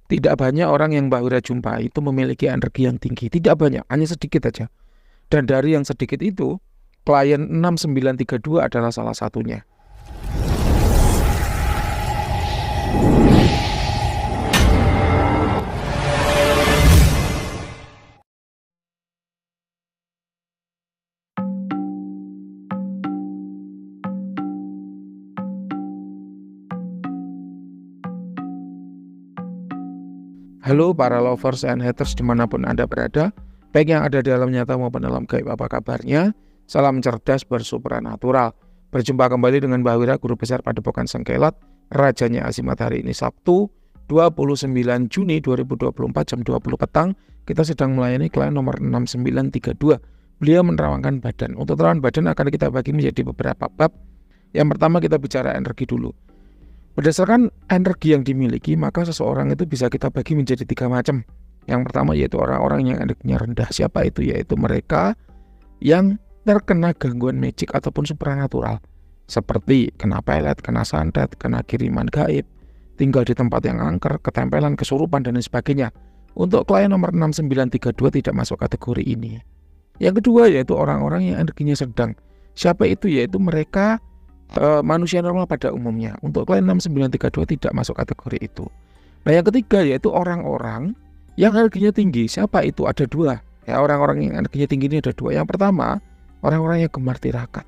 Tidak banyak orang yang Mbak Wira jumpai itu memiliki energi yang tinggi. Tidak banyak, hanya sedikit aja. Dan dari yang sedikit itu, klien 6932 adalah salah satunya. Halo para lovers and haters dimanapun Anda berada, baik yang ada di alam nyata maupun dalam gaib, apa kabarnya? Salam cerdas bersupranatural. Berjumpa kembali dengan Mbak Wira, Guru Besar Padepokan Sengkelat, Rajanya Azimat. Hari ini Sabtu 29 Juni 2024 jam 20 petang. Kita sedang melayani klien nomor 6932. Beliau menerawangkan badan. Untuk terawan badan akan kita bagi menjadi beberapa bab. Yang pertama kita bicara energi dulu. Berdasarkan energi yang dimiliki, maka seseorang itu bisa kita bagi menjadi 3 macam. Yang pertama yaitu orang-orang yang energinya rendah. Siapa itu? Yaitu mereka yang terkena gangguan magic ataupun supranatural. Seperti kena pelet, kena santet, kena kiriman gaib, tinggal di tempat yang angker, ketempelan, kesurupan, dan lain sebagainya. Untuk klien nomor 6932 tidak masuk kategori ini. Yang kedua yaitu orang-orang yang energinya sedang. Siapa itu? Yaitu mereka manusia normal pada umumnya. Untuk klien 6932 tidak masuk kategori itu. Nah, yang ketiga yaitu orang-orang yang energinya tinggi. Siapa itu? Ada 2. Ya, orang-orang yang energinya tinggi ini ada 2. Yang pertama, orang-orang yang gemar tirakat.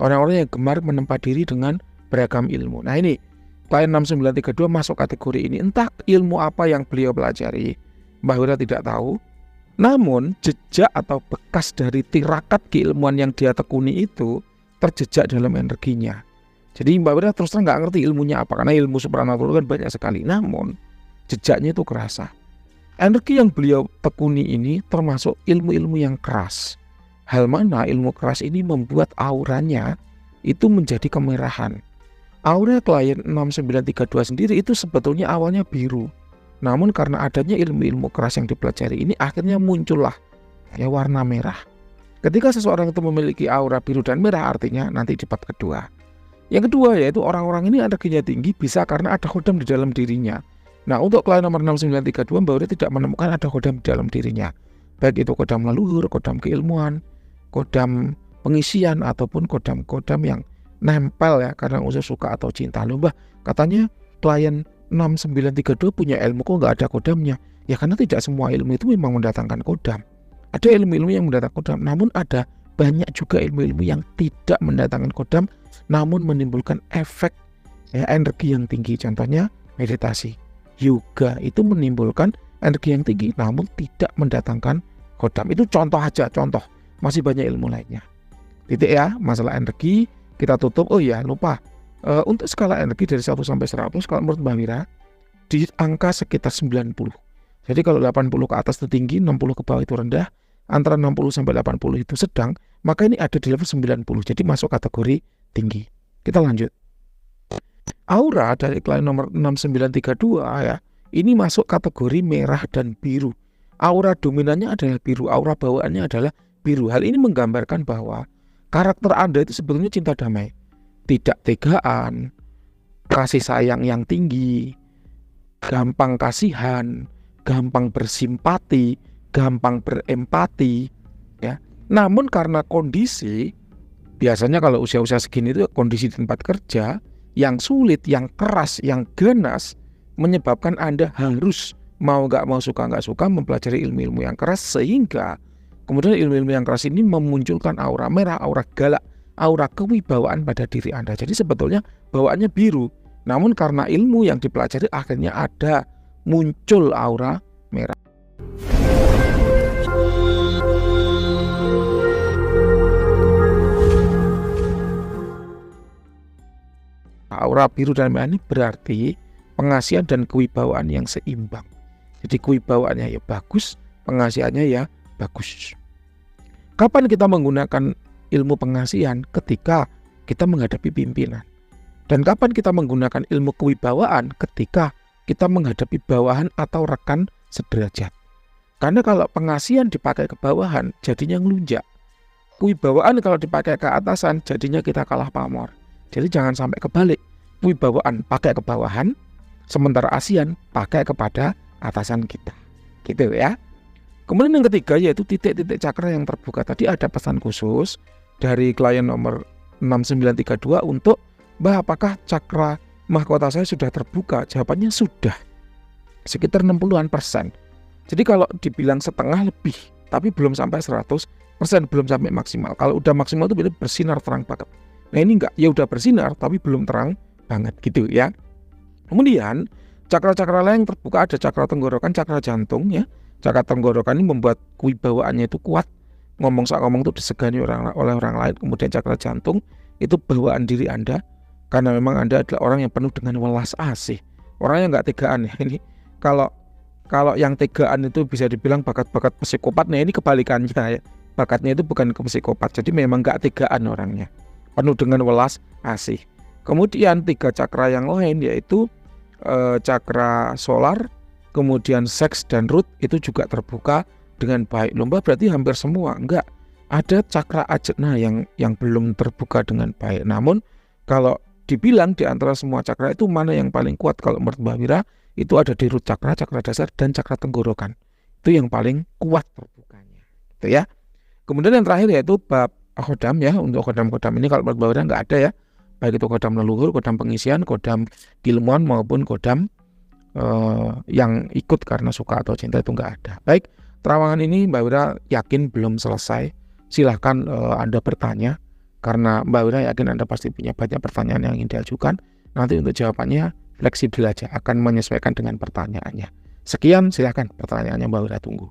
Orang-orang yang gemar menempa diri dengan beragam ilmu. Nah, ini klien 6932 masuk kategori ini. Entah ilmu apa yang beliau pelajari, Mbak Wira tidak tahu. Namun jejak atau bekas dari tirakat keilmuan yang dia tekuni itu terjejak dalam energinya. Jadi Mbak Wira terus terang nggak ngerti ilmunya apa, karena ilmu supranatural kan banyak sekali. Namun jejaknya itu kerasa. Energi yang beliau tekuni ini termasuk ilmu-ilmu yang keras. Hal mana ilmu keras ini membuat auranya itu menjadi kemerahan. Aura klien 6932 sendiri itu sebetulnya awalnya biru. Namun karena adanya ilmu-ilmu keras yang dipelajari ini, akhirnya muncullah ya warna merah. Ketika seseorang itu memiliki aura biru dan merah, artinya nanti di bab kedua. Yang kedua yaitu orang-orang ini energinya tinggi bisa karena ada khodam di dalam dirinya. Nah, untuk klien nomor 6932 Mbak Wira tidak menemukan ada khodam di dalam dirinya. Baik itu khodam leluhur, khodam keilmuan, khodam pengisian, ataupun khodam-khodam yang nempel ya karena unsur suka atau cinta. Loh Mbak, katanya klien 6932 punya ilmu, kok nggak ada khodamnya? Ya karena tidak semua ilmu itu memang mendatangkan khodam. Ada ilmu-ilmu yang mendatangkan khodam, namun ada banyak juga ilmu-ilmu yang tidak mendatangkan khodam, namun menimbulkan efek ya, energi yang tinggi. Contohnya meditasi, yoga itu menimbulkan energi yang tinggi, namun tidak mendatangkan khodam. Itu contoh aja, contoh. Masih banyak ilmu lainnya. Titik ya, masalah energi kita tutup. Oh ya, lupa. Untuk skala energi dari 1 sampai 100, kalau menurut Mbak Wira, di angka sekitar 90. Jadi kalau 80 ke atas itu tinggi, 60 ke bawah itu rendah, antara 60 sampai 80 itu sedang, maka ini ada di level 90, jadi masuk kategori tinggi. Kita lanjut. Aura dari klien nomor 6932 ya, ini masuk kategori merah dan biru. Aura dominannya adalah biru, aura bawaannya adalah biru. Hal ini menggambarkan bahwa karakter Anda itu sebetulnya cinta damai, tidak tegaan, kasih sayang yang tinggi, gampang kasihan, gampang bersimpati, gampang berempati ya. Namun karena kondisi, biasanya kalau usia-usia segini itu kondisi di tempat kerja yang sulit, yang keras, yang ganas, menyebabkan Anda harus mau nggak mau, suka nggak suka mempelajari ilmu-ilmu yang keras, sehingga kemudian ilmu-ilmu yang keras ini memunculkan aura merah, aura galak, aura kewibawaan pada diri Anda. Jadi sebetulnya bawaannya biru, namun karena ilmu yang dipelajari akhirnya ada muncul aura merah. Aura biru dan merah ini berarti pengasihan dan kewibawaan yang seimbang. Jadi kewibawaannya ya bagus, pengasihannya ya bagus. Kapan kita menggunakan ilmu pengasihan? Ketika kita menghadapi pimpinan. Dan kapan kita menggunakan ilmu kewibawaan? Ketika kita menghadapi bawahan atau rekan sederajat. Karena kalau pengasihan dipakai ke bawahan, jadinya ngelunjak. Kewibawaan kalau dipakai ke atasan, jadinya kita kalah pamor. Jadi jangan sampai kebalik. Kewibawaan pakai ke bawahan, sementara asian pakai kepada atasan kita. Gitu ya. Kemudian yang ketiga yaitu titik-titik cakra yang terbuka. Tadi ada pesan khusus dari klien nomor 6932 untuk, Mbak, apakah cakra mahkota saya sudah terbuka? Jawabannya sudah. Sekitar 60-an%. Jadi kalau dibilang setengah lebih, tapi belum sampai 100%, belum sampai maksimal. Kalau udah maksimal itu bersinar terang banget. Nah ini enggak, ya udah bersinar tapi belum terang banget gitu ya. Kemudian cakra-cakra lain yang terbuka ada cakra tenggorokan, cakra jantung ya. Cakra tenggorokan ini membuat kewibawaannya itu kuat. Ngomong tuh disegani oleh orang lain. Kemudian cakra jantung itu bawaan diri Anda, karena memang Anda adalah orang yang penuh dengan welas asih. Orang yang nggak tegaan ya. Ini kalau yang tegaan itu bisa dibilang bakat-bakat psikopat. Nah ini kebalikannya ya. Bakatnya itu bukan ke psikopat. Jadi memang nggak tegaan orangnya, penuh dengan welas asih. Kemudian 3 cakra yang lain yaitu cakra solar, kemudian seks dan root itu juga terbuka dengan baik. Lomba berarti hampir semua. Enggak, ada cakra ajna yang belum terbuka dengan baik. Namun kalau dibilang di antara semua cakra itu mana yang paling kuat, kalau menurut Mbak Wira itu ada di root cakra, cakra dasar, dan cakra tenggorokan. Itu yang paling kuat terbukanya. Gitu ya. Kemudian yang terakhir yaitu bab kodam ya. Untuk kodam-kodam ini kalau menurut Mbak Wira nggak ada ya. Baik itu kodam leluhur, kodam pengisian, kodam ilmuwan maupun kodam yang ikut karena suka atau cinta, itu nggak ada. Baik, terawangan ini Mbak Wira yakin belum selesai. Silahkan Anda bertanya, karena Mbak Wira yakin Anda pasti punya banyak pertanyaan yang ingin diajukan. Nanti untuk jawabannya fleksibel aja, akan menyesuaikan dengan pertanyaannya. Sekian, silahkan pertanyaannya Mbak Wira tunggu.